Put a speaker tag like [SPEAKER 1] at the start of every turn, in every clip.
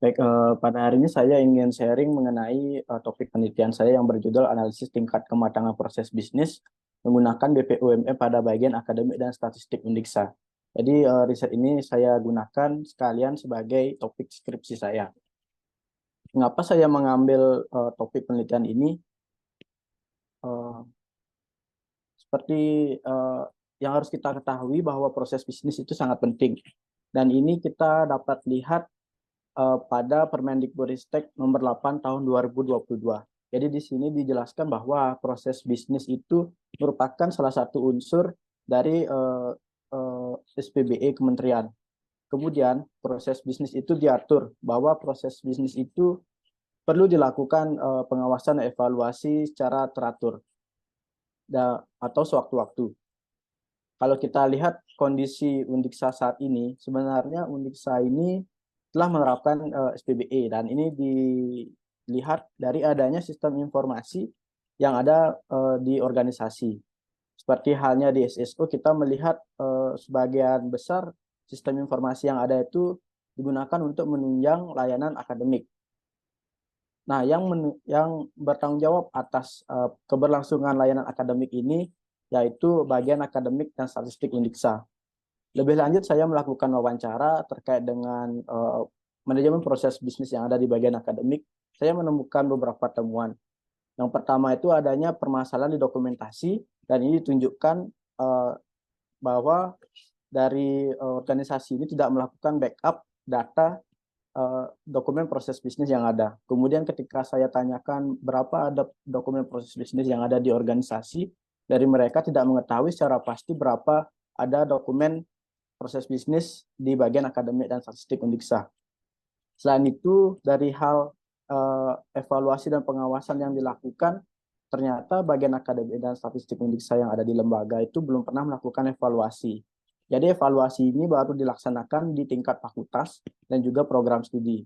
[SPEAKER 1] Baik, pada hari ini saya ingin sharing mengenai topik penelitian saya yang berjudul Analisis Tingkat Kematangan Proses Bisnis menggunakan BPUMM pada bagian akademik dan statistik Undiksa. Jadi, riset ini saya gunakan sekalian sebagai topik skripsi saya. Mengapa saya mengambil topik penelitian ini? Eh, Seperti yang harus kita ketahui bahwa proses bisnis itu sangat penting. Dan ini kita dapat lihat pada Permendikbudristek nomor 8 tahun 2022. Jadi di sini dijelaskan bahwa proses bisnis itu merupakan salah satu unsur dari SPBE Kementerian. Kemudian proses bisnis itu diatur bahwa proses bisnis itu perlu dilakukan pengawasan dan evaluasi secara teratur atau sewaktu-waktu. Kalau kita lihat kondisi Undiksa saat ini, sebenarnya Undiksa ini telah menerapkan SPBE dan ini dilihat dari adanya sistem informasi yang ada di organisasi. Seperti halnya di SSO, kita melihat sebagian besar sistem informasi yang ada itu digunakan untuk menunjang layanan akademik. Nah, yang bertanggung jawab atas keberlangsungan layanan akademik ini yaitu bagian akademik dan statistik Undiksa. Lebih lanjut, saya melakukan wawancara terkait dengan manajemen proses bisnis yang ada di bagian akademik. Saya menemukan beberapa temuan. Yang pertama itu adanya permasalahan di dokumentasi, dan ini ditunjukkan bahwa dari organisasi ini tidak melakukan backup data dokumen proses bisnis yang ada. Kemudian ketika saya tanyakan berapa ada dokumen proses bisnis yang ada di organisasi, dari mereka tidak mengetahui secara pasti berapa ada dokumen proses bisnis di bagian akademik dan statistik Undiksa. Selain itu, dari hal evaluasi dan pengawasan yang dilakukan, ternyata bagian akademik dan statistik Undiksa yang ada di lembaga itu belum pernah melakukan evaluasi. Jadi evaluasi ini baru dilaksanakan di tingkat fakultas dan juga program studi.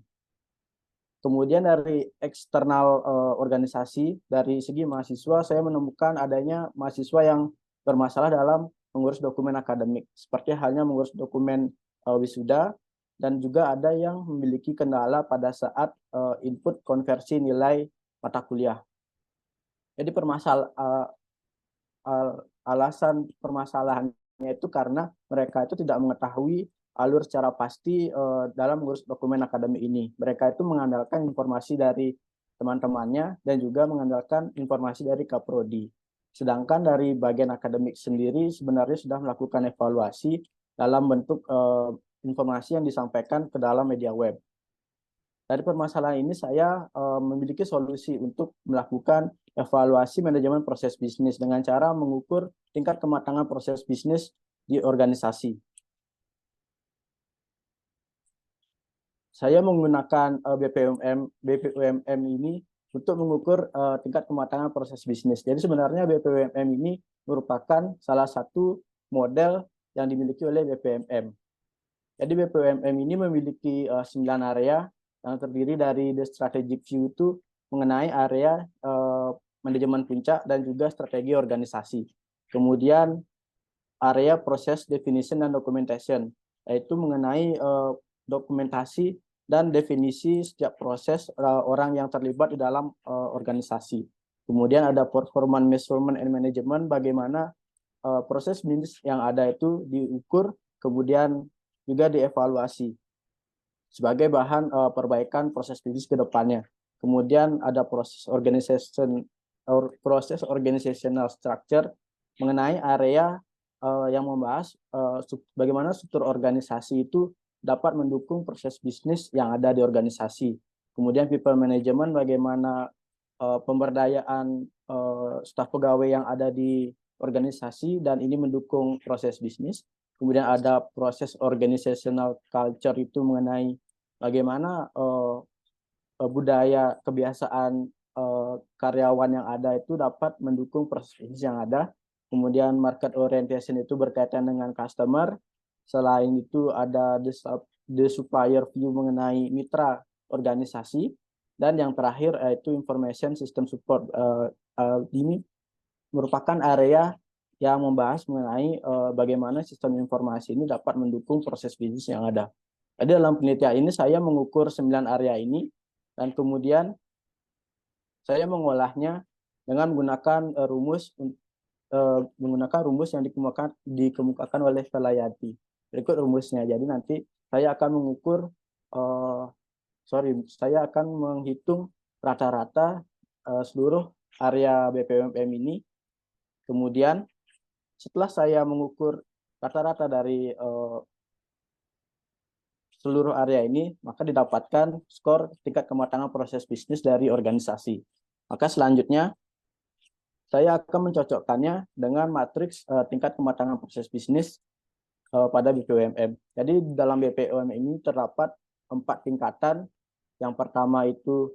[SPEAKER 1] Kemudian dari eksternal organisasi, dari segi mahasiswa, saya menemukan adanya mahasiswa yang bermasalah dalam mengurus dokumen akademik, seperti halnya mengurus dokumen wisuda, dan juga ada yang memiliki kendala pada saat input konversi nilai mata kuliah. Jadi alasan permasalahannya itu karena mereka itu tidak mengetahui alur secara pasti dalam mengurus dokumen akademik ini. Mereka itu mengandalkan informasi dari teman-temannya dan juga mengandalkan informasi dari Kaprodi. Sedangkan dari bagian akademik sendiri sebenarnya sudah melakukan evaluasi dalam bentuk informasi yang disampaikan ke dalam media web. Dari permasalahan ini saya memiliki solusi untuk melakukan evaluasi manajemen proses bisnis dengan cara mengukur tingkat kematangan proses bisnis di organisasi. Saya menggunakan BPUMM ini untuk mengukur tingkat kematangan proses bisnis. Jadi sebenarnya BPUMM ini merupakan salah satu model yang dimiliki oleh BPUMM. Jadi BPUMM ini memiliki 9 area yang terdiri dari the strategic view itu mengenai area manajemen puncak dan juga strategi organisasi. Kemudian area proses definition dan documentation, yaitu mengenai dokumentasi dan definisi setiap proses orang yang terlibat di dalam organisasi. Kemudian ada performance measurement and management, bagaimana proses bisnis yang ada itu diukur, kemudian juga dievaluasi sebagai bahan perbaikan proses bisnis ke depannya. Kemudian ada proses organizational structure mengenai area yang membahas bagaimana struktur organisasi itu dapat mendukung proses bisnis yang ada di organisasi. Kemudian people management, bagaimana pemberdayaan staf pegawai yang ada di organisasi dan ini mendukung proses bisnis. Kemudian ada proses organizational culture itu mengenai bagaimana budaya kebiasaan karyawan yang ada itu dapat mendukung proses bisnis yang ada. Kemudian market orientation itu berkaitan dengan customer. Selain itu ada the supplier view mengenai mitra organisasi. Dan yang terakhir yaitu information system support. Ini merupakan area yang membahas mengenai bagaimana sistem informasi ini dapat mendukung proses bisnis yang ada. Jadi dalam penelitian ini saya mengukur 9 area ini dan kemudian saya mengolahnya dengan menggunakan rumus yang dikemukakan oleh Velayati. Berikut rumusnya. Jadi nanti saya akan mengukur saya akan menghitung rata-rata seluruh area BPUMM ini. Kemudian setelah saya mengukur rata-rata dari seluruh area ini, maka didapatkan skor tingkat kematangan proses bisnis dari organisasi. Maka selanjutnya saya akan mencocokkannya dengan matriks tingkat kematangan proses bisnis pada BPUMM. Jadi dalam BPUMM ini terdapat 4 tingkatan. Yang pertama itu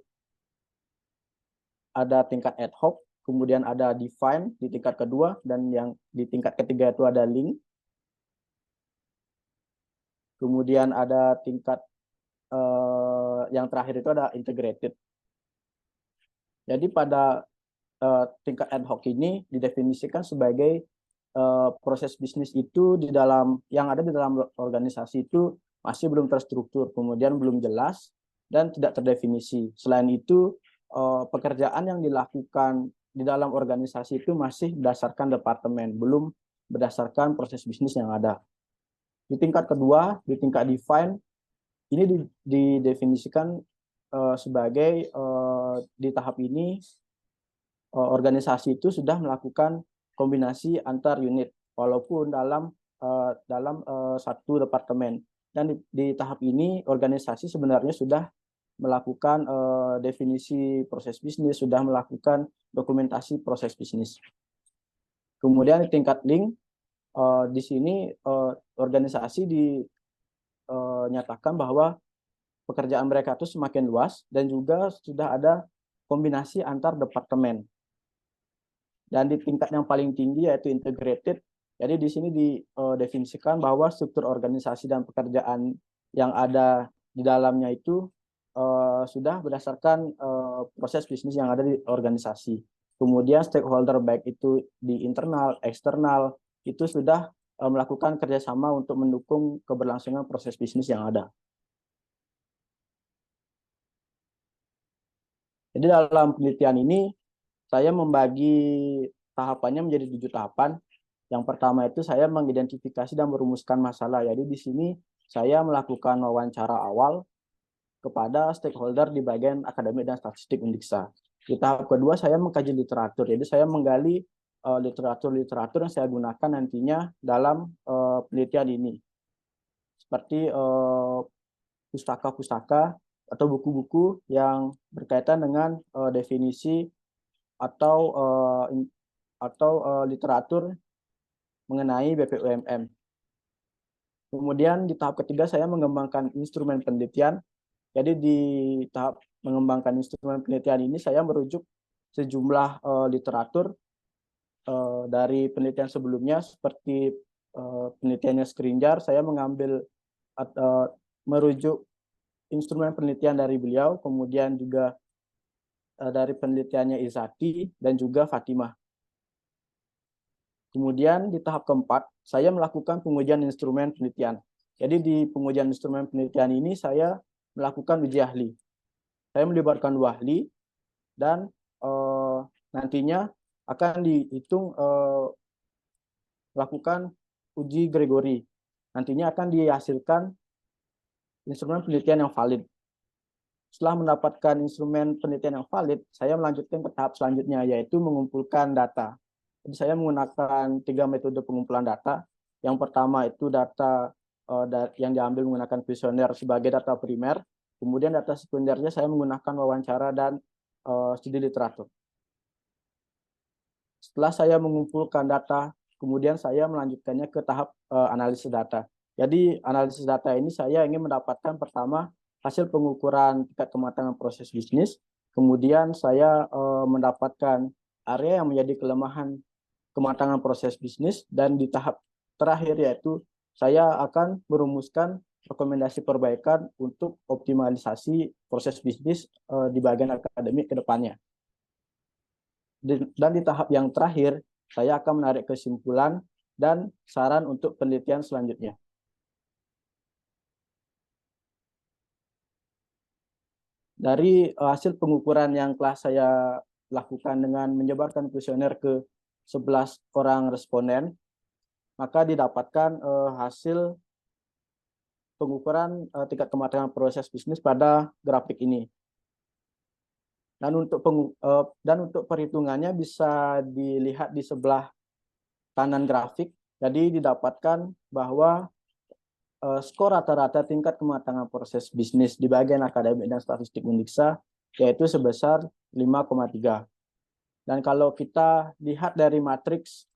[SPEAKER 1] ada tingkat ad hoc, kemudian ada define di tingkat kedua, dan yang di tingkat ketiga itu ada link. Kemudian ada tingkat yang terakhir itu ada integrated. Jadi pada tingkat ad hoc ini didefinisikan sebagai proses bisnis itu yang ada di dalam organisasi itu masih belum terstruktur, kemudian belum jelas dan tidak terdefinisi. Selain itu, pekerjaan yang dilakukan di dalam organisasi itu masih berdasarkan departemen, belum berdasarkan proses bisnis yang ada. Di tingkat kedua, di tingkat define, ini didefinisikan sebagai di tahap ini organisasi itu sudah melakukan kombinasi antar unit walaupun dalam satu departemen, dan di tahap ini organisasi sebenarnya sudah melakukan definisi proses bisnis, sudah melakukan dokumentasi proses bisnis. Kemudian di tingkat link, di sini organisasi dinyatakan bahwa pekerjaan mereka itu semakin luas dan juga sudah ada kombinasi antar departemen. Dan di tingkat yang paling tinggi yaitu integrated, jadi di sini didefinisikan bahwa struktur organisasi dan pekerjaan yang ada di dalamnya itu sudah berdasarkan proses bisnis yang ada di organisasi. Kemudian stakeholder baik itu di internal, eksternal, itu sudah melakukan kerjasama untuk mendukung keberlangsungan proses bisnis yang ada. Jadi dalam penelitian ini saya membagi tahapannya menjadi 7 tahapan. Yang pertama itu saya mengidentifikasi dan merumuskan masalah. Jadi di sini saya melakukan wawancara awal kepada stakeholder di bagian akademik dan statistik Undiksa. Di tahap kedua saya mengkaji literatur. Jadi saya menggali literatur-literatur yang saya gunakan nantinya dalam penelitian ini. Seperti pustaka-pustaka atau buku-buku yang berkaitan dengan definisi atau literatur mengenai BPUMM. Kemudian di tahap ketiga saya mengembangkan instrumen penelitian. Jadi di tahap mengembangkan instrumen penelitian ini saya merujuk sejumlah literatur dari penelitian sebelumnya seperti penelitiannya Skringer. Saya merujuk instrumen penelitian dari beliau, kemudian juga dari penelitiannya Izati dan juga Fatimah. Kemudian di tahap keempat, saya melakukan pengujian instrumen penelitian. Jadi di pengujian instrumen penelitian ini saya melakukan uji ahli. Saya melibatkan 2 ahli dan nantinya akan dihitung melakukan uji Gregory. Nantinya akan dihasilkan instrumen penelitian yang valid. Setelah mendapatkan instrumen penelitian yang valid, saya melanjutkan ke tahap selanjutnya, yaitu mengumpulkan data. Jadi saya menggunakan 3 metode pengumpulan data. Yang pertama itu data yang diambil menggunakan kuesioner sebagai data primer. Kemudian data sekundernya saya menggunakan wawancara dan studi literatur. Setelah saya mengumpulkan data, kemudian saya melanjutkannya ke tahap analisis data. Jadi analisis data ini saya ingin mendapatkan pertama hasil pengukuran tingkat kematangan proses bisnis, kemudian saya mendapatkan area yang menjadi kelemahan kematangan proses bisnis, dan di tahap terakhir yaitu saya akan merumuskan rekomendasi perbaikan untuk optimalisasi proses bisnis di bagian akademik ke depannya. Dan di tahap yang terakhir, saya akan menarik kesimpulan dan saran untuk penelitian selanjutnya. Dari hasil pengukuran yang telah saya lakukan dengan menyebarkan kuesioner ke 11 orang responden, maka didapatkan hasil pengukuran tingkat kematangan proses bisnis pada grafik ini. Dan untuk perhitungannya bisa dilihat di sebelah kanan grafik. Jadi didapatkan bahwa skor rata-rata tingkat kematangan proses bisnis di bagian akademik dan statistik Undiksa yaitu sebesar 5,3. Dan kalau kita lihat dari matriks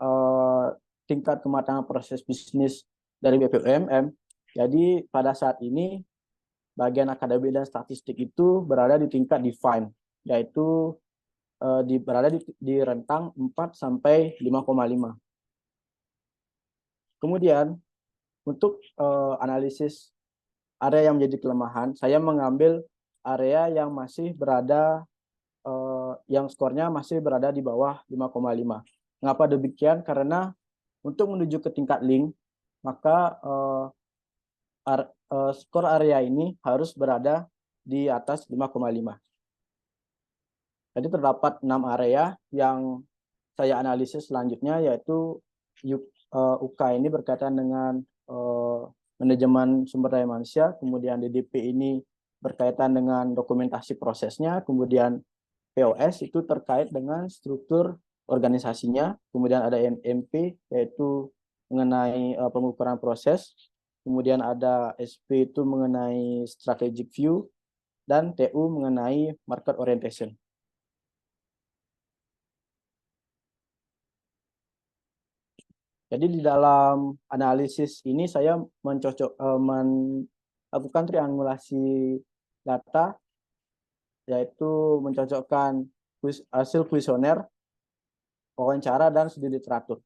[SPEAKER 1] tingkat kematangan proses bisnis dari BPUMM, jadi pada saat ini bagian akademik dan statistik itu berada di tingkat define, yaitu berada di rentang 4 sampai 5,5. Kemudian untuk analisis area yang menjadi kelemahan, saya mengambil area yang masih berada yang skornya masih berada di bawah 5,5. Mengapa demikian? Karena untuk menuju ke tingkat link, maka skor area ini harus berada di atas 5,5. Jadi terdapat 6 area yang saya analisis selanjutnya, yaitu UK ini berkaitan dengan manajemen sumber daya manusia, kemudian DDP ini berkaitan dengan dokumentasi prosesnya, kemudian POS itu terkait dengan struktur organisasinya, kemudian ada MP yaitu mengenai pengukuran proses, kemudian ada SP itu mengenai strategic view, dan TU mengenai market orientation. Jadi di dalam analisis ini saya melakukan triangulasi data, yaitu mencocokkan hasil kuesioner, wawancara, dan studi literatur.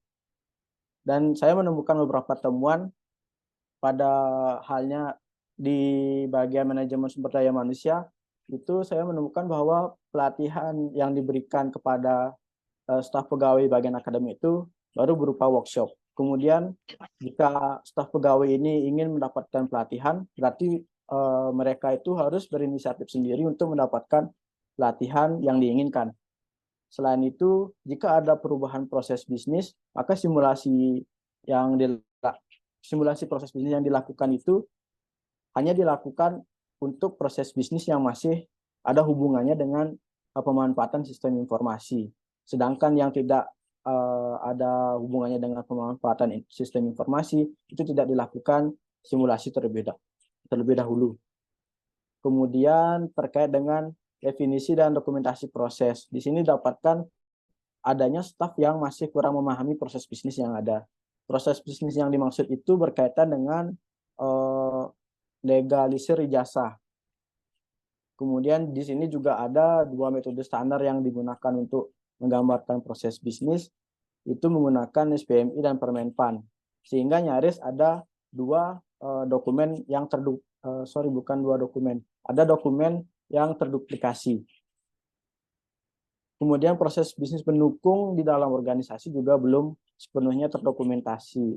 [SPEAKER 1] Dan saya menemukan beberapa temuan pada halnya di bagian manajemen sumber daya manusia, itu saya menemukan bahwa pelatihan yang diberikan kepada staf pegawai bagian akademik itu baru berupa workshop. Kemudian jika staf pegawai ini ingin mendapatkan pelatihan, berarti mereka itu harus berinisiatif sendiri untuk mendapatkan pelatihan yang diinginkan. Selain itu, jika ada perubahan proses bisnis, maka simulasi proses bisnis yang dilakukan itu hanya dilakukan untuk proses bisnis yang masih ada hubungannya dengan pemanfaatan sistem informasi. Sedangkan yang tidak ada hubungannya dengan pemanfaatan sistem informasi itu tidak dilakukan simulasi terlebih dahulu. Kemudian terkait dengan definisi dan dokumentasi proses. Di sini dapatkan adanya staf yang masih kurang memahami proses bisnis yang ada. Proses bisnis yang dimaksud itu berkaitan dengan legalisir ijazah. Kemudian di sini juga ada 2 metode standar yang digunakan untuk menggambarkan proses bisnis, itu menggunakan SPMI dan Permenpan. Sehingga nyaris ada 2 dokumen yang ada dokumen yang terduplikasi. Kemudian proses bisnis pendukung di dalam organisasi juga belum sepenuhnya terdokumentasi.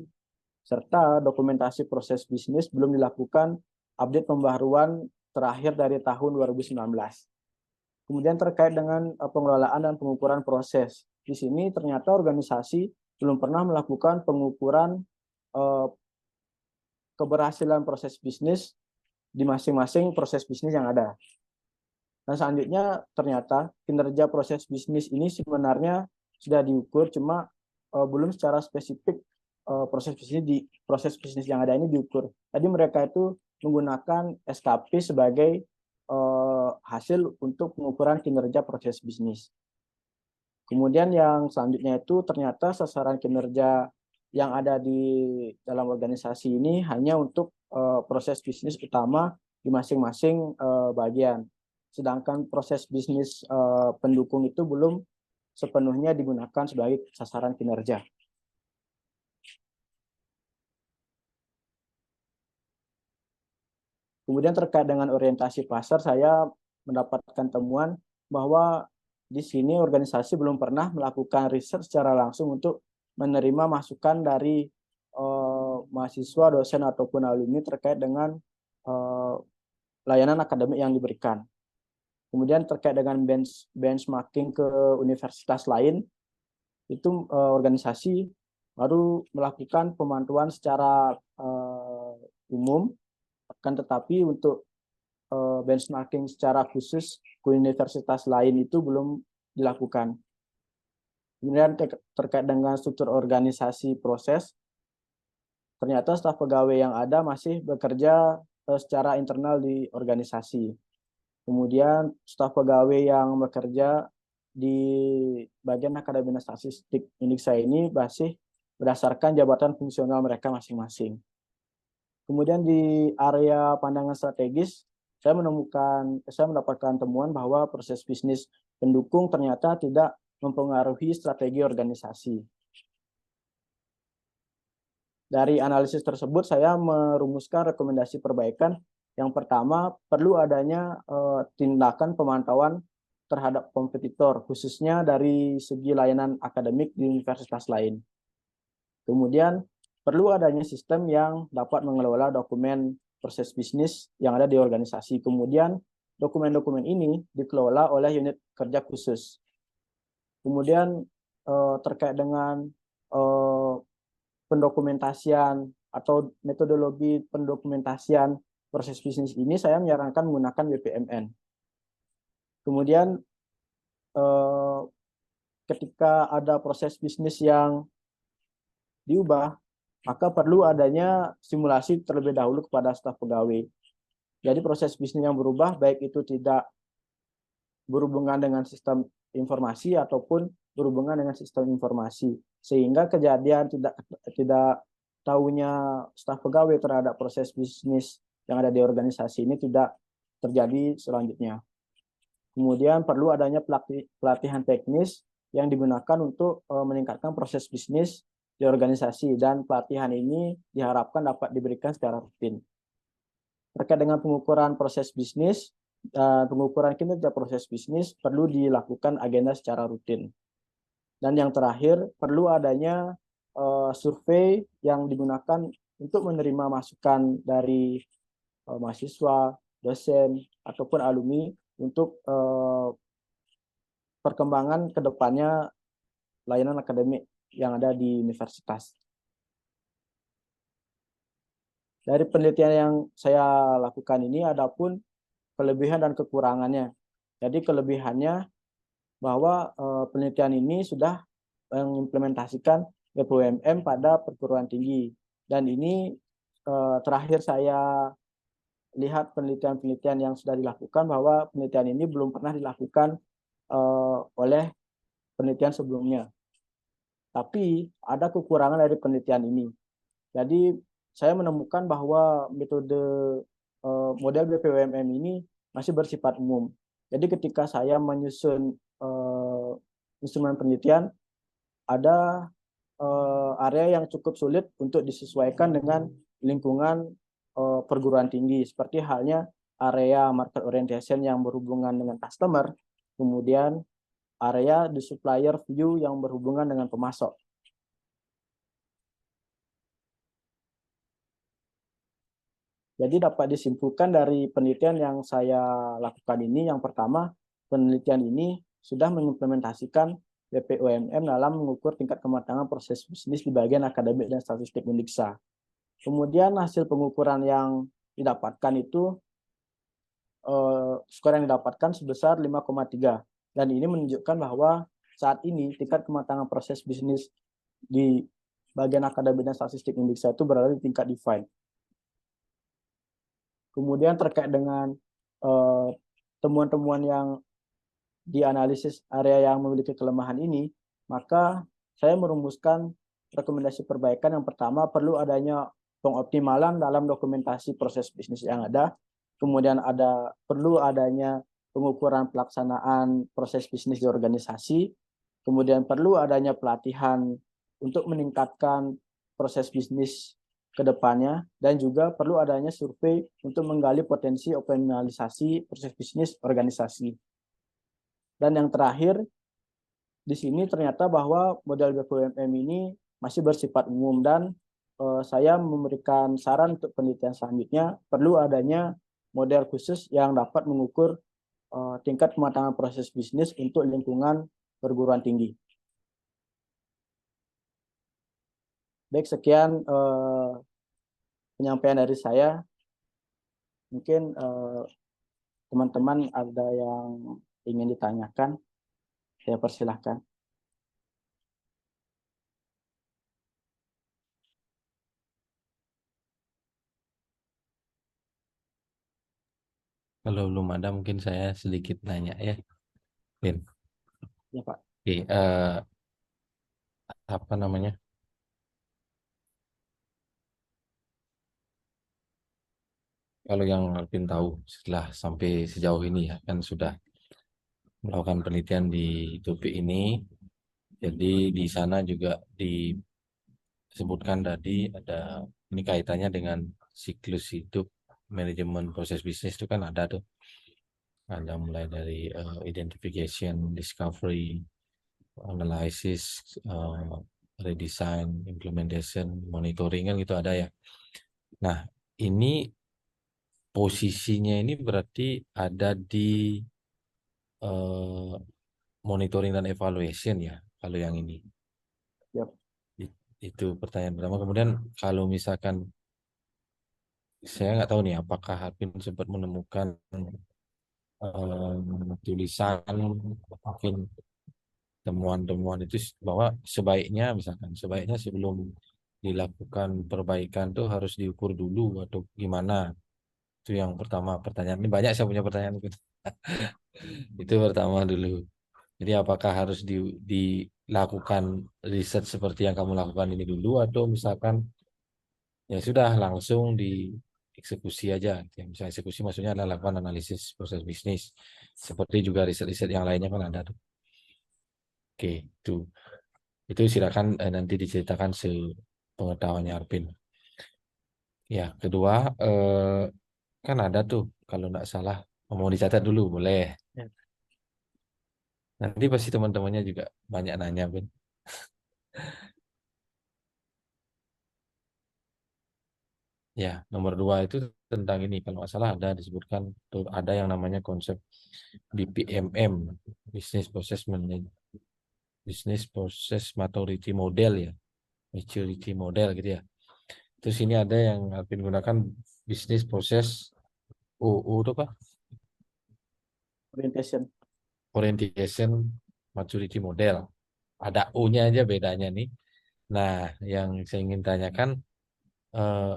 [SPEAKER 1] Serta dokumentasi proses bisnis belum dilakukan update pembaharuan terakhir dari tahun 2019. Kemudian terkait dengan pengelolaan dan pengukuran proses. Di sini ternyata organisasi belum pernah melakukan pengukuran keberhasilan proses bisnis di masing-masing proses bisnis yang ada. Dan selanjutnya ternyata kinerja proses bisnis ini sebenarnya sudah diukur, cuma belum secara spesifik proses bisnis yang ada ini diukur. Tadi mereka itu menggunakan SKP sebagai hasil untuk pengukuran kinerja proses bisnis. Kemudian yang selanjutnya itu ternyata sasaran kinerja yang ada di dalam organisasi ini hanya untuk proses bisnis utama di masing-masing bagian. Sedangkan proses bisnis pendukung itu belum sepenuhnya digunakan sebagai sasaran kinerja. Kemudian terkait dengan orientasi pasar, saya mendapatkan temuan bahwa di sini organisasi belum pernah melakukan riset secara langsung untuk menerima masukan dari mahasiswa, dosen, ataupun alumni terkait dengan layanan akademik yang diberikan. Kemudian terkait dengan benchmarking ke universitas lain, itu organisasi baru melakukan pemantauan secara umum, akan tetapi untuk benchmarking secara khusus ke universitas lain itu belum dilakukan. Kemudian terkait dengan struktur organisasi proses, ternyata staf pegawai yang ada masih bekerja secara internal di organisasi. Kemudian staf pegawai yang bekerja di bagian Akademi Statistik Indonesia ini masih berdasarkan jabatan fungsional mereka masing-masing. Kemudian di area pandangan strategis, saya mendapatkan temuan bahwa proses bisnis pendukung ternyata tidak mempengaruhi strategi organisasi. Dari analisis tersebut, saya merumuskan rekomendasi perbaikan. Yang pertama, perlu adanya tindakan pemantauan terhadap kompetitor, khususnya dari segi layanan akademik di universitas lain. Kemudian, perlu adanya sistem yang dapat mengelola dokumen proses bisnis yang ada di organisasi. Kemudian, dokumen-dokumen ini dikelola oleh unit kerja khusus. Kemudian, terkait dengan pendokumentasian atau metodologi pendokumentasian proses bisnis ini, saya menyarankan menggunakan BPMN. Kemudian ketika ada proses bisnis yang diubah, maka perlu adanya simulasi terlebih dahulu kepada staf pegawai. Jadi proses bisnis yang berubah, baik itu tidak berhubungan dengan sistem informasi ataupun berhubungan dengan sistem informasi, sehingga kejadian tidak tahunya staf pegawai terhadap proses bisnis yang ada di organisasi ini tidak terjadi selanjutnya. Kemudian perlu adanya pelatihan teknis yang digunakan untuk meningkatkan proses bisnis di organisasi, dan pelatihan ini diharapkan dapat diberikan secara rutin. Terkait dengan pengukuran proses bisnis, pengukuran kinerja proses bisnis perlu dilakukan agenda secara rutin. Dan yang terakhir, perlu adanya survei yang digunakan untuk menerima masukan dari mahasiswa, dosen, ataupun alumni untuk perkembangan ke depannya layanan akademik yang ada di universitas. Dari penelitian yang saya lakukan ini, ada pun kelebihan dan kekurangannya. Jadi kelebihannya bahwa penelitian ini sudah mengimplementasikan BPUMM pada perguruan tinggi. Dan ini terakhir saya lihat penelitian-penelitian yang sudah dilakukan, bahwa penelitian ini belum pernah dilakukan oleh penelitian sebelumnya. Tapi ada kekurangan dari penelitian ini. Jadi saya menemukan bahwa metode model BPUMM ini masih bersifat umum. Jadi ketika saya menyusun instrumen penelitian, ada area yang cukup sulit untuk disesuaikan dengan lingkungan perguruan tinggi, seperti halnya area market orientation yang berhubungan dengan customer, kemudian area the supplier view yang berhubungan dengan pemasok. Jadi dapat disimpulkan dari penelitian yang saya lakukan ini, yang pertama, penelitian ini sudah mengimplementasikan BPUMM dalam mengukur tingkat kematangan proses bisnis di bagian akademik dan statistik Undiksa. Kemudian hasil pengukuran yang didapatkan itu, skor yang didapatkan sebesar 5,3. Dan ini menunjukkan bahwa saat ini tingkat kematangan proses bisnis di bagian akademik dan statistik Undiksa itu berada di tingkat defined. Kemudian terkait dengan temuan-temuan yang dianalisis area yang memiliki kelemahan ini, maka saya merumuskan rekomendasi perbaikan. Yang pertama, perlu adanya pengoptimalan dalam dokumentasi proses bisnis yang ada. Kemudian perlu adanya pengukuran pelaksanaan proses bisnis di organisasi. Kemudian perlu adanya pelatihan untuk meningkatkan proses bisnis ke depannya, dan juga perlu adanya survei untuk menggali potensi optimalisasi proses bisnis organisasi. Dan yang terakhir, di sini ternyata bahwa model BPUMM ini masih bersifat umum, dan saya memberikan saran untuk penelitian selanjutnya perlu adanya model khusus yang dapat mengukur tingkat kematangan proses bisnis untuk lingkungan perguruan tinggi. Baik, sekian penyampaian dari saya. Mungkin teman-teman ada yang ingin ditanyakan, saya persilahkan.
[SPEAKER 2] Kalau belum ada mungkin saya sedikit nanya ya, Vin.
[SPEAKER 1] Ya, Pak.
[SPEAKER 2] Oke, apa namanya? Kalau yang Alvin tahu setelah sampai sejauh ini ya kan sudah melakukan penelitian di topik ini. Jadi di sana juga disebutkan tadi ada ini kaitannya dengan siklus hidup manajemen proses bisnis itu kan ada tuh. Ada mulai dari identification, discovery, analysis, redesign, implementation, monitoring kan gitu ada ya. Nah, ini posisinya ini berarti ada di eh, monitoring dan evaluation ya, kalau yang ini.
[SPEAKER 1] Ya.
[SPEAKER 2] Itu pertanyaan pertama. Kemudian kalau misalkan saya nggak tahu nih, apakah Harvin sempat menemukan tulisan mungkin temuan-temuan itu bahwa sebaiknya sebelum dilakukan perbaikan tuh harus diukur dulu atau gimana? Itu yang pertama pertanyaan. Ini banyak saya punya pertanyaan itu. Itu pertama dulu. Jadi apakah harus dilakukan riset seperti yang kamu lakukan ini dulu atau misalkan ya sudah langsung dieksekusi aja. Ya, misalnya eksekusi maksudnya adalah lakukan analisis proses bisnis. Seperti juga riset-riset yang lainnya kan ada tuh. Oke, itu silakan nanti diceritakan sepengetahuannya Arvin. Ya, kedua kan ada tuh kalau nggak salah mau dicatat dulu boleh. Ya. Nanti pasti teman-temannya juga banyak nanya, Bin. Ya, nomor dua itu tentang ini. Kalau nggak salah ada disebutkan tuh ada yang namanya konsep BPMM, Business Process Business Process Maturity Model ya, Maturity Model gitu ya. Terus ini ada yang Alvin gunakan Business Process OO itu apa?
[SPEAKER 1] Orientation.
[SPEAKER 2] Orientation Maturity Model. Ada O-nya aja bedanya nih. Nah, yang saya ingin tanyakan eh,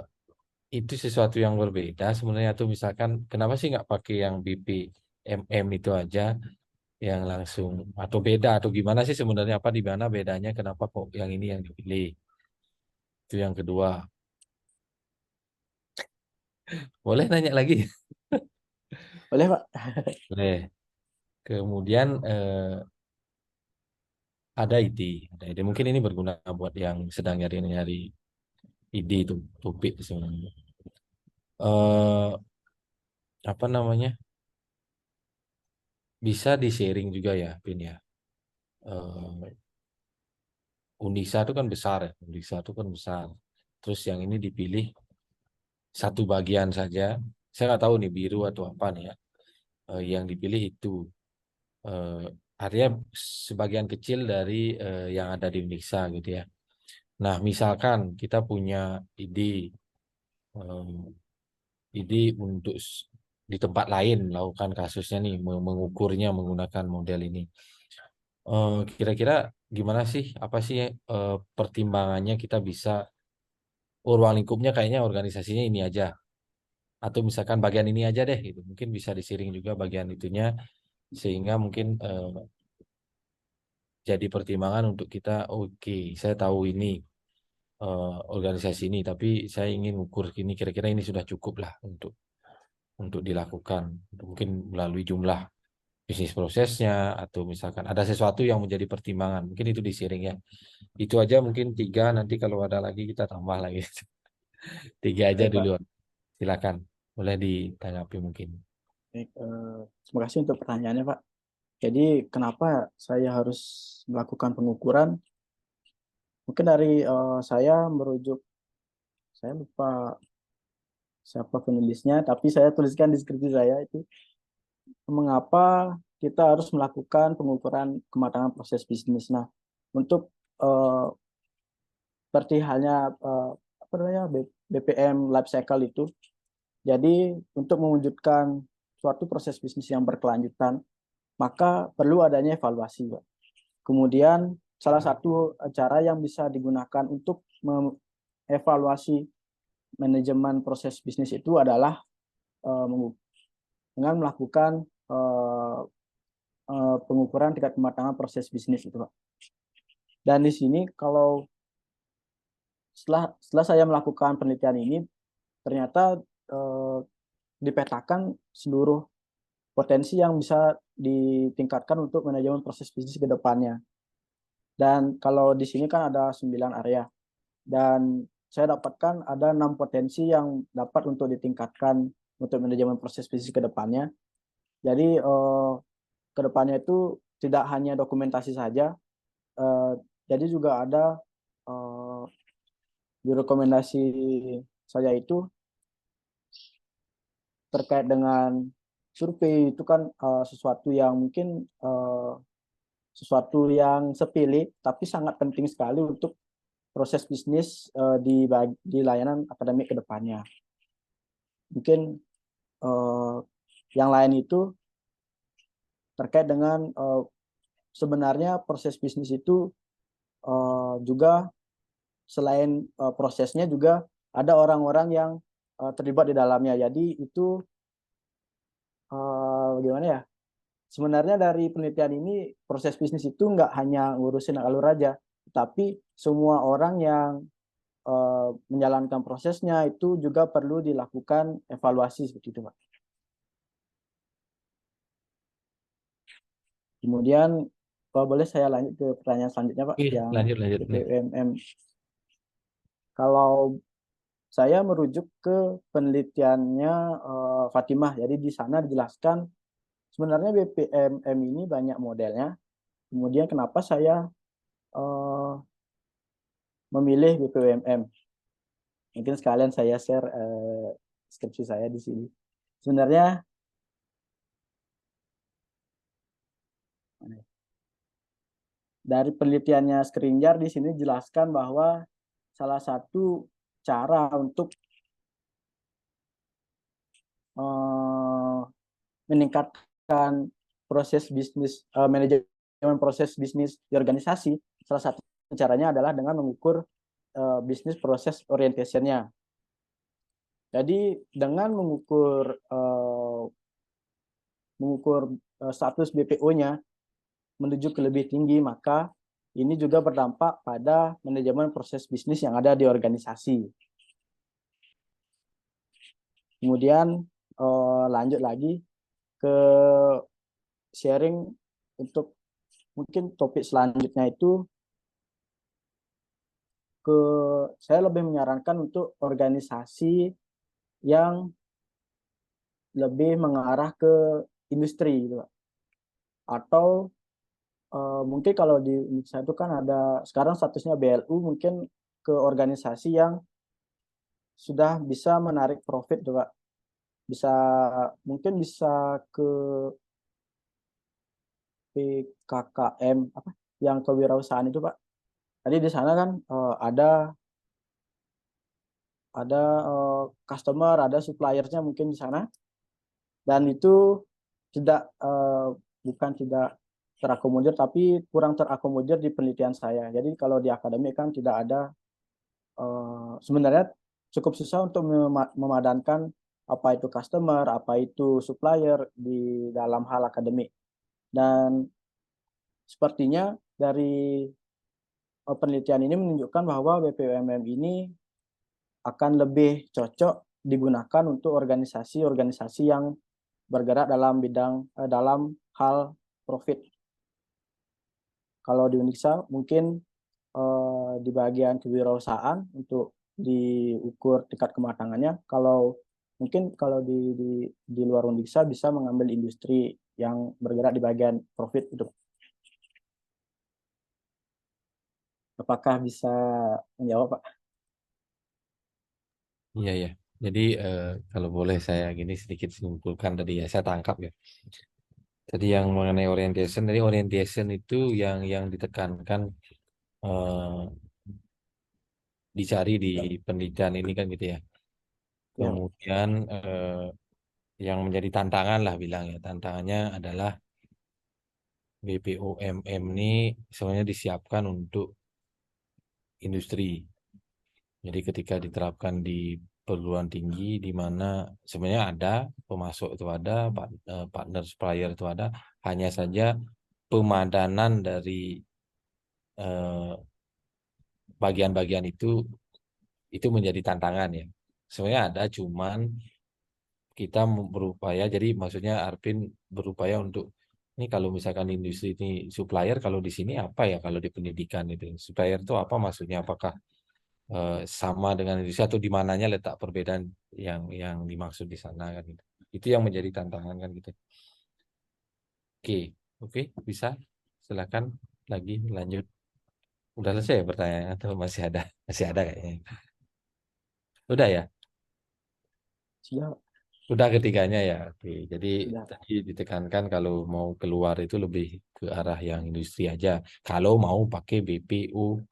[SPEAKER 2] itu sesuatu yang berbeda sebenarnya atau misalkan kenapa sih nggak pakai yang BPMM itu aja yang langsung atau beda atau gimana sih sebenarnya apa di mana bedanya kenapa kok yang ini yang dipilih itu yang kedua boleh nanya lagi
[SPEAKER 1] Boleh, Pak?
[SPEAKER 2] boleh kemudian ada ide mungkin ini berguna buat yang sedang nyari-nyari ide itu topik sebenarnya eh apa namanya bisa di sharing juga ya Pin ya. Unisa itu kan besar ya, Unisa itu kan besar. Terus yang ini dipilih satu bagian saja. Saya nggak tahu nih biru atau apa nih ya. Yang dipilih itu eh, artinya sebagian kecil dari yang ada di Unisa gitu ya. Nah, misalkan kita punya ide ide untuk di tempat lain melakukan kasusnya nih, mengukurnya menggunakan model ini. Kira-kira gimana sih? Apa sih pertimbangannya kita bisa ruang lingkupnya kayaknya organisasinya ini aja atau misalkan bagian ini aja deh gitu mungkin bisa disiring juga bagian itunya sehingga mungkin jadi pertimbangan untuk kita oke saya tahu ini organisasi ini tapi saya ingin ukur ini kira-kira ini sudah cukup lah untuk dilakukan mungkin melalui jumlah bisnis prosesnya atau misalkan ada sesuatu yang menjadi pertimbangan mungkin itu disiring ya itu aja mungkin tiga nanti kalau ada lagi kita tambah lagi tiga aja
[SPEAKER 1] Baik,
[SPEAKER 2] dulu
[SPEAKER 1] Pak.
[SPEAKER 2] silakan boleh ditanggapi mungkin.
[SPEAKER 1] Baik, terima kasih untuk pertanyaannya, Pak. Jadi, kenapa saya harus melakukan pengukuran? Mungkin dari saya merujuk, saya lupa siapa penulisnya, tapi saya tuliskan di skripsi saya itu. mengapa kita harus melakukan pengukuran kematangan proses bisnis. Nah, untuk seperti halnya apa namanya BPM life cycle itu, jadi untuk mewujudkan suatu proses bisnis yang berkelanjutan, maka perlu adanya evaluasi, Pak. Kemudian salah satu cara yang bisa digunakan untuk mengevaluasi manajemen proses bisnis itu adalah dengan melakukan pengukuran tingkat kematangan proses bisnis itu, Pak. Dan di sini kalau setelah saya melakukan penelitian ini, ternyata dipetakan seluruh potensi yang bisa ditingkatkan untuk manajemen proses bisnis ke depannya. Dan kalau di sini kan ada 9 area. Dan saya dapatkan ada 6 potensi yang dapat untuk ditingkatkan untuk manajemen proses bisnis ke depannya. Jadi ke depannya itu tidak hanya dokumentasi saja, jadi juga ada di rekomendasi saya itu terkait dengan survei itu kan sesuatu yang mungkin sesuatu yang sepele tapi sangat penting sekali untuk proses bisnis di layanan akademik ke depannya. Mungkin yang lain itu terkait dengan sebenarnya proses bisnis itu juga selain prosesnya juga ada orang-orang yang terlibat di dalamnya. Jadi itu gimana ya? Sebenarnya dari penelitian ini proses bisnis itu nggak hanya ngurusin alur aja, tapi semua orang yang menjalankan prosesnya itu juga perlu dilakukan evaluasi seperti itu, Pak. Kemudian kalau boleh saya lanjut ke pertanyaan selanjutnya, Pak,
[SPEAKER 2] Ih,
[SPEAKER 1] yang
[SPEAKER 2] lanjut nih.
[SPEAKER 1] BPUMM. Kalau saya merujuk ke penelitiannya Fatimah, jadi di sana dijelaskan sebenarnya BPMM ini banyak modelnya. Kemudian kenapa saya memilih BPUMM? Mungkin sekalian saya share skripsi saya di sini. Sebenarnya dari penelitiannya Skringer di sini jelaskan bahwa salah satu cara untuk meningkatkan proses bisnis, manajemen proses bisnis di organisasi, salah satu caranya adalah dengan mengukur bisnis proses orientation-nya. Jadi dengan mengukur status BPO-nya menuju ke lebih tinggi, maka ini juga berdampak pada manajemen proses bisnis yang ada di organisasi. Kemudian lanjut lagi ke sharing untuk mungkin topik selanjutnya itu saya lebih menyarankan untuk organisasi yang lebih mengarah ke industri gitu, Pak. Atau mungkin kalau di Indonesia itu kan ada sekarang statusnya BLU, mungkin ke organisasi yang sudah bisa menarik profit tuh, Pak. Bisa mungkin bisa ke PKKM apa yang kewirausahaan itu, Pak. Tadi di sana kan ada customer, ada suppliernya mungkin di sana, dan itu tidak bukan tidak terakomodir tapi kurang terakomodir di penelitian saya. Jadi kalau di akademik kan tidak ada sebenarnya cukup susah untuk memadankan apa itu customer, apa itu supplier di dalam hal akademik. Dan sepertinya dari penelitian ini menunjukkan bahwa BPUMM ini akan lebih cocok digunakan untuk organisasi-organisasi yang bergerak dalam bidang dalam hal profit. Kalau di Indonesia mungkin di bagian kewirausahaan untuk diukur tingkat kematangannya. Kalau mungkin kalau di luar Indonesia bisa mengambil industri yang bergerak di bagian profit itu. Apakah bisa menjawab, Pak?
[SPEAKER 2] Iya ya. Jadi kalau boleh saya gini sedikit simpulkan tadi ya, saya tangkap ya. Tadi yang mengenai orientation itu yang ditekankan eh, dicari di penelitian ini kan gitu ya.
[SPEAKER 1] Ya,
[SPEAKER 2] Kemudian yang menjadi tantangan lah bilang ya, tantangannya adalah BPOMM ini sebenarnya disiapkan untuk industri. Jadi ketika diterapkan di perguruan tinggi di mana sebenarnya ada pemasok itu ada, partner supplier itu ada, hanya saja pemadanan dari eh, bagian-bagian itu menjadi tantangan ya. Sebenarnya ada, cuman kita berupaya, jadi maksudnya Arvin berupaya untuk ini kalau misalkan industri ini supplier, kalau di sini apa ya kalau di pendidikan itu supplier itu apa maksudnya? Apakah sama dengan industri atau di mananya letak perbedaan yang dimaksud di sana kan gitu. Itu yang menjadi tantangan kan gitu. Oke, oke, bisa. Silakan lagi lanjut. Udah selesai ya pertanyaan atau masih ada? Masih ada kayaknya. Udah ya?
[SPEAKER 1] siap,
[SPEAKER 2] Udah ketiganya ya. Oke. Jadi
[SPEAKER 1] sudah.
[SPEAKER 2] tadi ditekankan kalau mau keluar itu lebih ke arah yang industri aja. Kalau mau pakai BPUMM.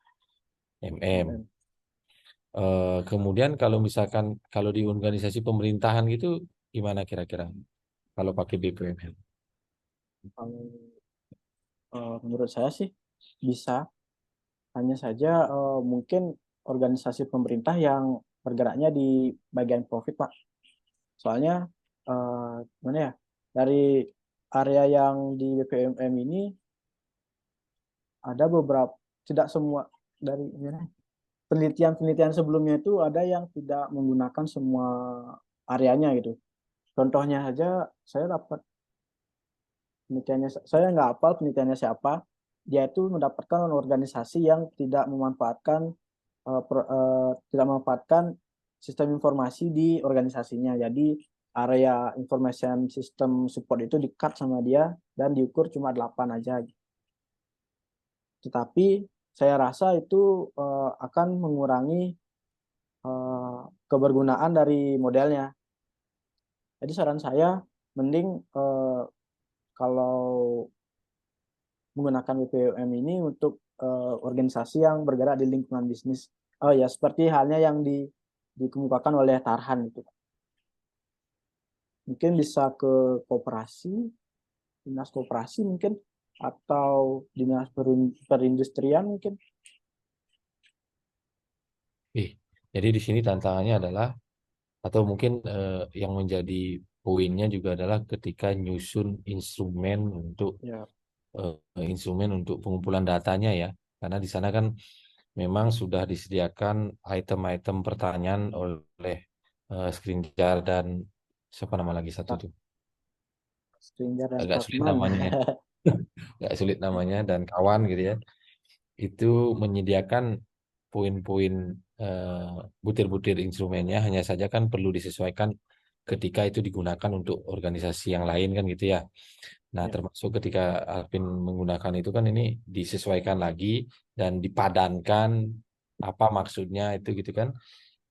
[SPEAKER 1] MM.
[SPEAKER 2] Kemudian kalau misalkan kalau di organisasi pemerintahan gitu gimana kira-kira kalau pakai BPUMM?
[SPEAKER 1] Kalau menurut saya sih bisa, hanya saja mungkin organisasi pemerintah yang bergeraknya di bagian profit, Pak. Soalnya gimana ya, dari area yang di BPMM ini ada beberapa, tidak semua dari gimana, penelitian-penelitian sebelumnya itu ada yang tidak menggunakan semua areanya gitu. Contohnya saja saya dapat penelitiannya, saya nggak hafal penelitiannya siapa. Dia itu mendapatkan organisasi yang tidak memanfaatkan tidak memanfaatkan sistem informasi di organisasinya. Jadi area information system support itu di-cut sama dia dan diukur cuma 8 aja. Tetapi saya rasa itu akan mengurangi kebergunaan dari modelnya. Jadi saran saya mending kalau menggunakan BPOM ini untuk organisasi yang bergerak di lingkungan bisnis. Oh ya, seperti halnya yang dikemukakan oleh Tarhan itu. Mungkin bisa ke koperasi, dinas koperasi mungkin, atau dinas perindustrian mungkin.
[SPEAKER 2] Jadi di sini tantangannya adalah atau mungkin yang menjadi poinnya juga adalah ketika nyusun
[SPEAKER 1] Ya,
[SPEAKER 2] instrumen untuk pengumpulan datanya ya. Karena di sana kan memang sudah disediakan item-item pertanyaan oleh Skriniar dan siapa nama lagi satu tuh?
[SPEAKER 1] Stringer dan
[SPEAKER 2] Agak sulit
[SPEAKER 1] Startman.
[SPEAKER 2] namanya ya. Agak sulit namanya dan kawan gitu ya. Itu menyediakan poin-poin eh, butir-butir instrumennya, hanya saja kan perlu disesuaikan ketika itu digunakan untuk organisasi yang lain kan gitu ya. Nah,
[SPEAKER 1] Ya,
[SPEAKER 2] termasuk ketika Alvin menggunakan itu kan ini disesuaikan lagi dan dipadankan apa maksudnya itu gitu kan.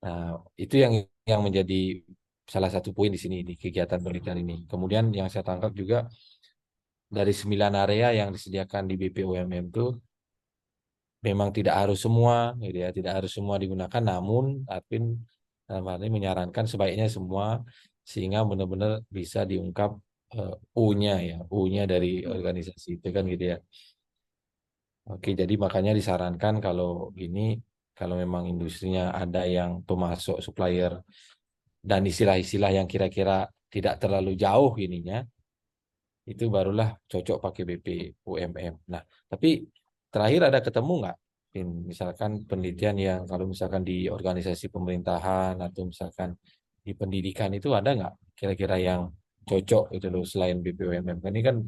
[SPEAKER 2] Nah, itu yang menjadi salah satu poin di sini di kegiatan penelitian ini. Kemudian yang saya tangkap juga dari 9 area yang disediakan di BPUMM itu memang tidak harus semua gitu ya, tidak harus semua digunakan, namun Admin dalam hal ini menyarankan sebaiknya semua sehingga benar-benar bisa diungkap U-nya ya, U-nya dari
[SPEAKER 1] ya.
[SPEAKER 2] organisasi itu kan gitu ya. Oke, jadi makanya disarankan kalau ini kalau memang industrinya ada yang pemasok supplier dan istilah-istilah yang kira-kira tidak terlalu jauh ininya, itu barulah cocok pakai BP UMM. Nah, tapi terakhir ada ketemu nggak? Misalkan penelitian yang kalau misalkan di organisasi pemerintahan atau misalkan di pendidikan itu ada nggak kira-kira yang cocok itu loh selain BPUMM? Ini kan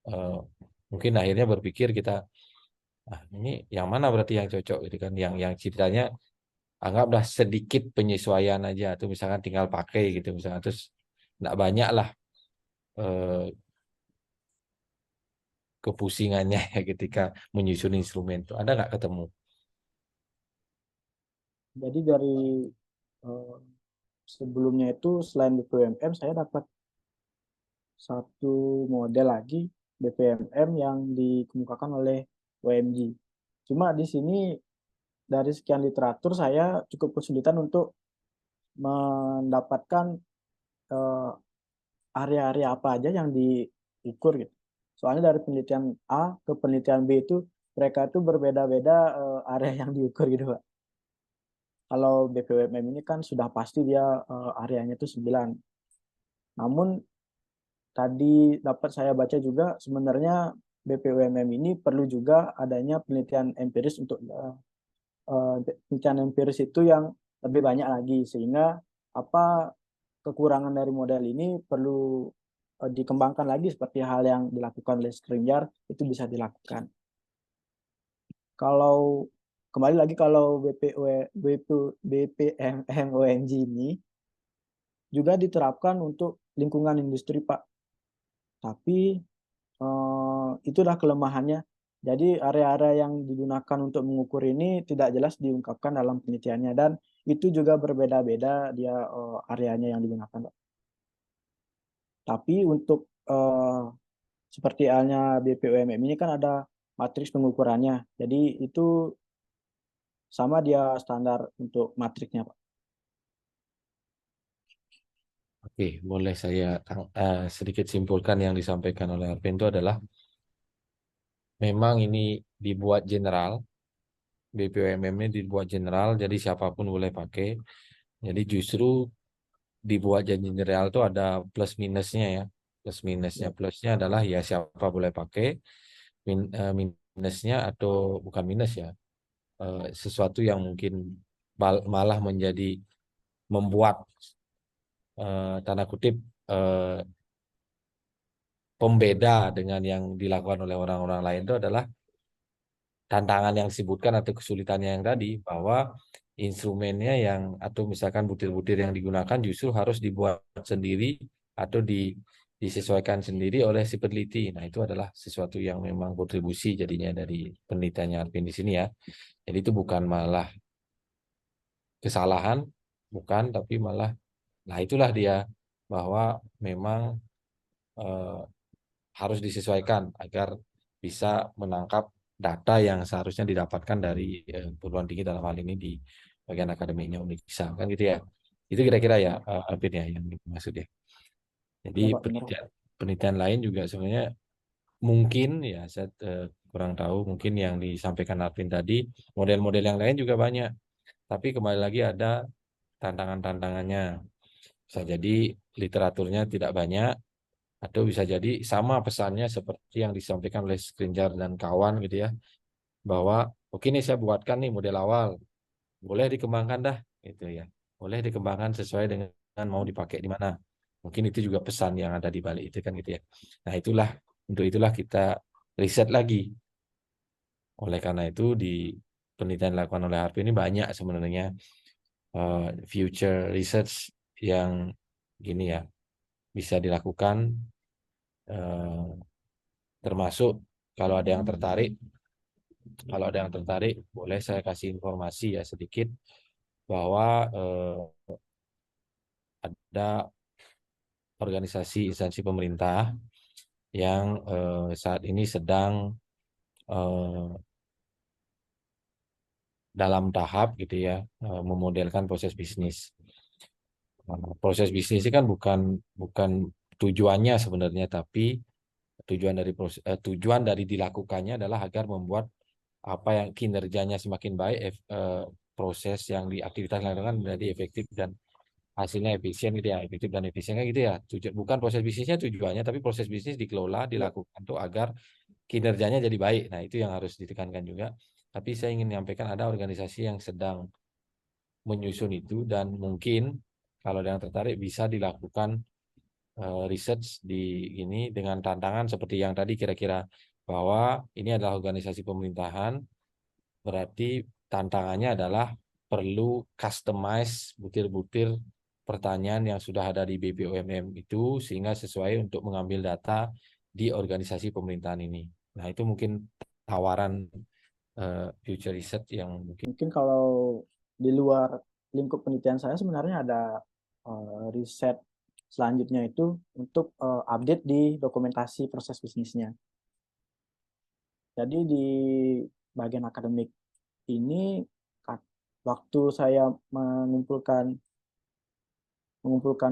[SPEAKER 2] eh, mungkin akhirnya berpikir kita, ah ini yang mana berarti yang cocok gitu kan? Yang ceritanya anggaplah sedikit penyesuaian aja, atau misalkan tinggal pakai gitu misalkan terus nggak banyak lah eh, kepusingannya ya ketika menyusun instrumen itu ada nggak ketemu?
[SPEAKER 1] Jadi dari eh, sebelumnya itu selain BPUMM saya dapat satu model lagi BPMM yang dikemukakan oleh OMG. Cuma di sini dari sekian literatur saya cukup kesulitan untuk mendapatkan eh, area-area apa aja yang diukur gitu. Soalnya dari penelitian A ke penelitian B itu mereka itu berbeda-beda area yang diukur gitu, Pak. Kalau BPUMM ini kan sudah pasti dia areanya itu 9. Namun tadi dapat saya baca juga sebenarnya BPUMM ini perlu juga adanya penelitian empiris untuk penelitian empiris itu yang lebih banyak lagi sehingga apa kekurangan dari model ini perlu dikembangkan lagi seperti hal yang dilakukan oleh Skriniar itu bisa dilakukan. Kalau kembali lagi kalau BPMMONG ini juga diterapkan untuk lingkungan industri, Pak. Tapi itulah kelemahannya. Jadi area-area yang digunakan untuk mengukur ini tidak jelas diungkapkan dalam penelitiannya dan itu juga berbeda-beda dia areanya yang digunakan, Pak. Tapi untuk seperti halnya BPUMM ini kan ada matriks pengukurannya. Jadi itu sama dia standar untuk matriksnya, Pak.
[SPEAKER 2] Oke, boleh saya sedikit simpulkan yang disampaikan oleh Arvin itu adalah memang ini dibuat general, BPOMM ini dibuat general, jadi siapapun boleh pakai. Jadi justru dibuat jadi general itu ada plus minusnya ya. Plus minusnya,
[SPEAKER 1] Ya,
[SPEAKER 2] plusnya adalah ya siapa boleh pakai, minusnya atau bukan minus ya, sesuatu yang mungkin malah menjadi membuat tanda kutip eh, pembeda dengan yang dilakukan oleh orang-orang lain itu adalah tantangan yang disebutkan atau kesulitannya yang tadi bahwa instrumennya yang atau misalkan butir-butir yang digunakan justru harus dibuat sendiri atau disesuaikan sendiri oleh si peneliti. Nah, itu adalah sesuatu yang memang kontribusi jadinya dari penelitiannya Arvin di sini ya. Jadi itu bukan malah kesalahan, bukan, tapi malah, nah itulah dia bahwa memang eh, harus disesuaikan agar bisa menangkap data yang seharusnya didapatkan dari perguruan tinggi dalam hal ini di bagian akademiknya Uniksa kan gitu ya. Itu kira-kira ya Alvin ya yang dimaksud ya. Jadi
[SPEAKER 1] ya Pak, benar.
[SPEAKER 2] penelitian penelitian lain juga sebenarnya mungkin ya saya kurang tahu mungkin yang disampaikan Alvin tadi model-model yang lain juga banyak. Tapi kembali lagi ada tantangan-tantangannya. Bisa jadi literaturnya tidak banyak atau bisa jadi sama pesannya seperti yang disampaikan oleh Skriniar dan kawan gitu ya, bahwa oke nih saya buatkan nih model awal, boleh dikembangkan dah gitu ya. Boleh dikembangkan sesuai dengan mau dipakai di mana. Mungkin itu juga pesan yang ada di balik itu kan gitu ya. Nah, untuk itulah kita riset lagi. Oleh karena itu di penelitian yang dilakukan oleh Harvey ini banyak sebenarnya future research yang gini ya bisa dilakukan eh, termasuk kalau ada yang tertarik, boleh saya kasih informasi ya sedikit bahwa ada organisasi instansi pemerintah yang saat ini sedang eh, dalam tahap gitu ya memodelkan proses bisnis. Proses bisnis ini kan bukan bukan tujuannya sebenarnya, tapi tujuan dari dilakukannya adalah agar membuat apa yang kinerjanya semakin baik, proses yang di aktivitas yang dilakukan menjadi efektif dan hasilnya efisien gitu ya, efektif dan efisien kan gitu ya. Bukan proses bisnisnya tujuannya, tapi proses bisnis dikelola,
[SPEAKER 1] Ya,
[SPEAKER 2] dilakukan tuh agar kinerjanya jadi baik. Nah, itu yang harus ditekankan juga. Tapi saya ingin menyampaikan ada organisasi yang sedang menyusun itu dan mungkin kalau ada yang tertarik bisa dilakukan research di ini dengan tantangan seperti yang tadi kira-kira bahwa ini adalah organisasi pemerintahan. Berarti tantangannya adalah perlu customize butir-butir pertanyaan yang sudah ada di BPOMM itu sehingga sesuai untuk mengambil data di organisasi pemerintahan ini. Nah, itu mungkin tawaran future research yang mungkin
[SPEAKER 1] mungkin kalau di luar lingkup penelitian saya sebenarnya ada riset selanjutnya itu untuk update di dokumentasi proses bisnisnya. Jadi di bagian akademik ini waktu saya mengumpulkan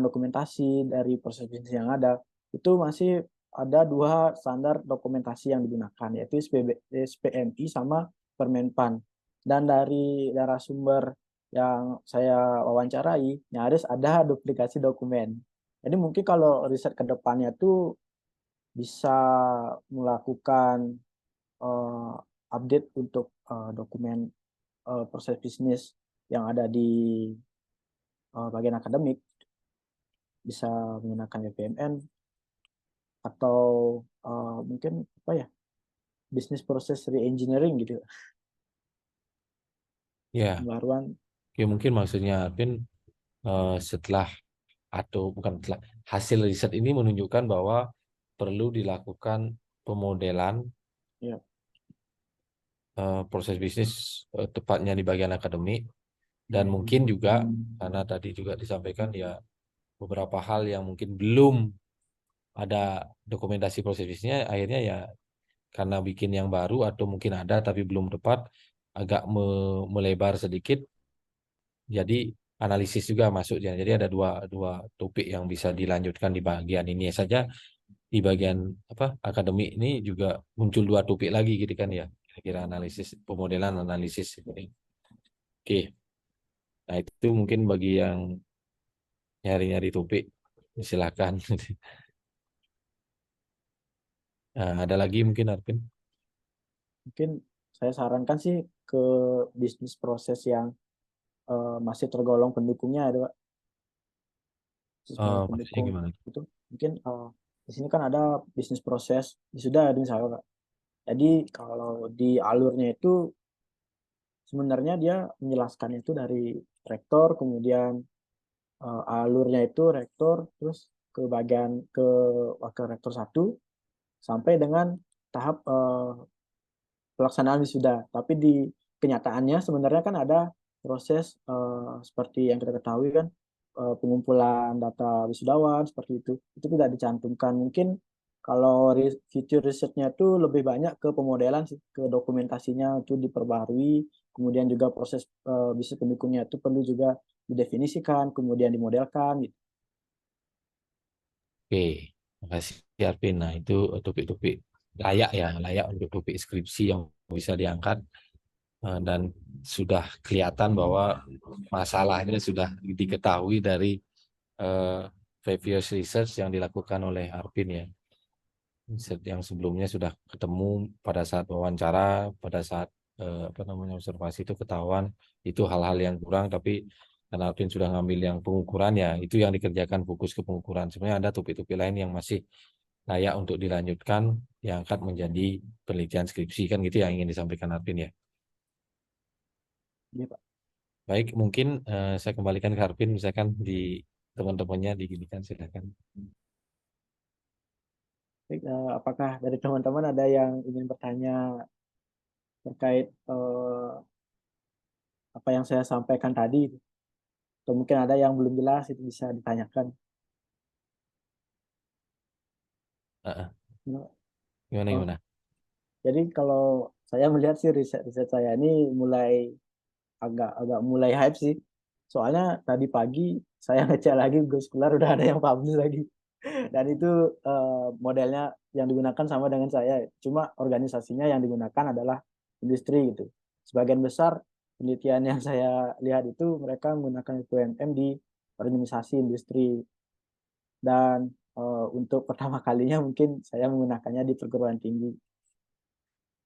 [SPEAKER 1] dokumentasi dari proses bisnis yang ada, itu masih ada dua standar dokumentasi yang digunakan, yaitu SPMI sama Permenpan. Dan dari narasumber yang saya wawancarai, nyaris ada duplikasi dokumen. Jadi mungkin kalau riset ke depannya tuh bisa melakukan uh, update untuk dokumen proses bisnis yang ada di bagian akademik, bisa menggunakan BPMN atau mungkin apa ya, business process re-engineering gitu,
[SPEAKER 2] Ya,
[SPEAKER 1] pembaruan.
[SPEAKER 2] ya mungkin maksudnya Arvin setelah atau bukan setelah hasil riset ini menunjukkan bahwa perlu dilakukan pemodelan
[SPEAKER 1] Ya,
[SPEAKER 2] proses bisnis tepatnya di bagian akademik dan mungkin juga karena tadi juga disampaikan ya beberapa hal yang mungkin belum ada dokumentasi proses bisnisnya akhirnya ya karena bikin yang baru atau mungkin ada tapi belum tepat agak melebar sedikit jadi analisis juga masuknya jadi ada dua dua topik yang bisa dilanjutkan di bagian ini saja di bagian apa akademik ini juga muncul dua topik lagi gitu kan ya kira-kira analisis pemodelan analisis ini. Oke, nah itu mungkin bagi yang nyari-nyari topik silakan. Nah, ada lagi mungkin Arvin.
[SPEAKER 1] mungkin saya sarankan sih ke bisnis proses yang masih tergolong pendukungnya ada, Pak.
[SPEAKER 2] Maksudnya
[SPEAKER 1] Pendukung
[SPEAKER 2] gimana?
[SPEAKER 1] itu mungkin di sini kan ada bisnis proses sudah ada misalnya, Pak. Jadi kalau di alurnya itu sebenarnya dia menjelaskan itu dari rektor, kemudian alurnya itu rektor, terus ke bagian ke wakil rektor satu, sampai dengan tahap pelaksanaan wisuda. Tapi di kenyataannya sebenarnya kan ada proses seperti yang kita ketahui kan, pengumpulan data wisudawan seperti itu tidak dicantumkan. Mungkin kalau future research-nya itu lebih banyak ke pemodelan sih, ke dokumentasinya itu diperbarui, kemudian juga proses bisnis pendukungnya itu perlu juga didefinisikan, kemudian dimodelkan gitu.
[SPEAKER 2] Oke, makasih Arvin. Nah, itu topik-topik layak ya, layak untuk topik skripsi yang bisa diangkat dan sudah kelihatan bahwa masalahnya sudah diketahui dari previous research yang dilakukan oleh Arvin ya. Riset yang sebelumnya sudah ketemu pada saat wawancara, pada saat apa namanya observasi itu ketahuan itu hal-hal yang kurang, tapi karena Alvin sudah ngambil yang pengukuran ya itu yang dikerjakan fokus ke pengukuran. Sebenarnya ada topik-topik lain yang masih layak untuk dilanjutkan, diangkat menjadi penelitian skripsi kan gitu yang ingin disampaikan Alvin ya.
[SPEAKER 1] Iya, Pak.
[SPEAKER 2] Baik, mungkin saya kembalikan ke Alvin, misalkan di teman-temannya diginikan silakan.
[SPEAKER 1] Baik, apakah dari teman-teman ada yang ingin bertanya terkait apa yang saya sampaikan tadi, atau mungkin ada yang belum jelas itu bisa ditanyakan.
[SPEAKER 2] Uh-uh.
[SPEAKER 1] Nah,
[SPEAKER 2] Gimana
[SPEAKER 1] oh,
[SPEAKER 2] gimana?
[SPEAKER 1] jadi kalau saya melihat sih riset-riset saya ini mulai agak mulai hype sih. Soalnya tadi pagi saya ngecek lagi Google Scholar udah ada yang publish lagi. Dan itu modelnya yang digunakan sama dengan saya. Cuma organisasinya yang digunakan adalah industri gitu. Sebagian besar penelitian yang saya lihat itu mereka menggunakan UMM di organisasi industri. Dan untuk pertama kalinya mungkin saya menggunakannya di perguruan tinggi.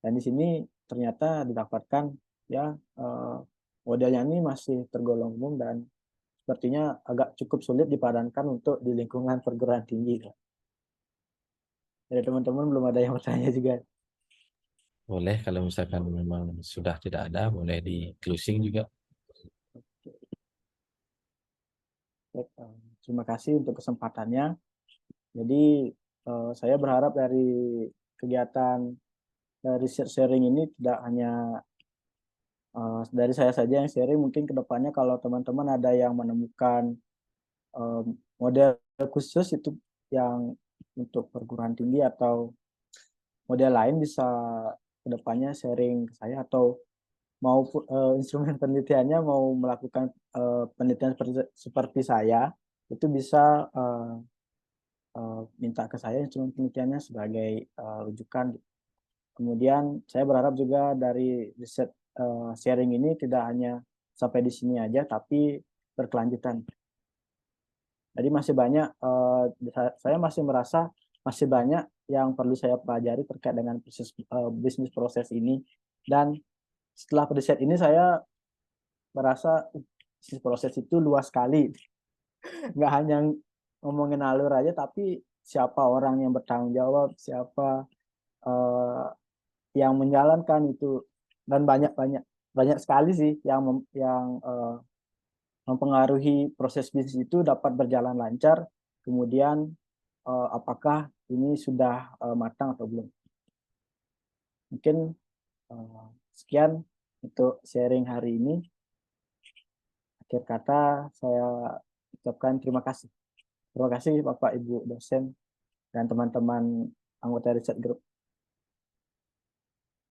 [SPEAKER 1] Dan di sini ternyata didapatkan ya modelnya ini masih tergolong umum dan sepertinya agak cukup sulit dipadankan untuk di lingkungan perguruan tinggi. Dari teman-teman belum ada yang bertanya juga.
[SPEAKER 2] Boleh kalau misalkan memang sudah tidak ada, boleh di closing juga.
[SPEAKER 1] Baik, terima kasih untuk kesempatannya. Jadi saya berharap dari kegiatan research sharing ini tidak hanya dari saya saja yang sharing, mungkin kedepannya kalau teman-teman ada yang menemukan model khusus itu yang untuk perguruan tinggi atau model lain bisa kedepannya sharing ke saya, atau mau instrumen penelitiannya mau melakukan penelitian seperti saya, itu bisa minta ke saya instrumen penelitiannya sebagai rujukan. Kemudian saya berharap juga dari riset sharing ini tidak hanya sampai di sini aja, tapi berkelanjutan. Jadi masih banyak, saya masih merasa masih banyak yang perlu saya pelajari terkait dengan bisnis proses ini. Dan setelah riset ini saya merasa bisnis proses itu luas sekali. Nggak hanya ngomongin alur aja, tapi siapa orang yang bertanggung jawab, siapa eh, yang menjalankan itu, dan banyak banyak banyak sekali sih yang mempengaruhi proses bisnis itu dapat berjalan lancar. Kemudian apakah ini sudah matang atau belum. Mungkin sekian untuk sharing hari ini. Akhir kata saya ucapkan terima kasih. Terima kasih Bapak Ibu dosen dan teman-teman anggota riset grup.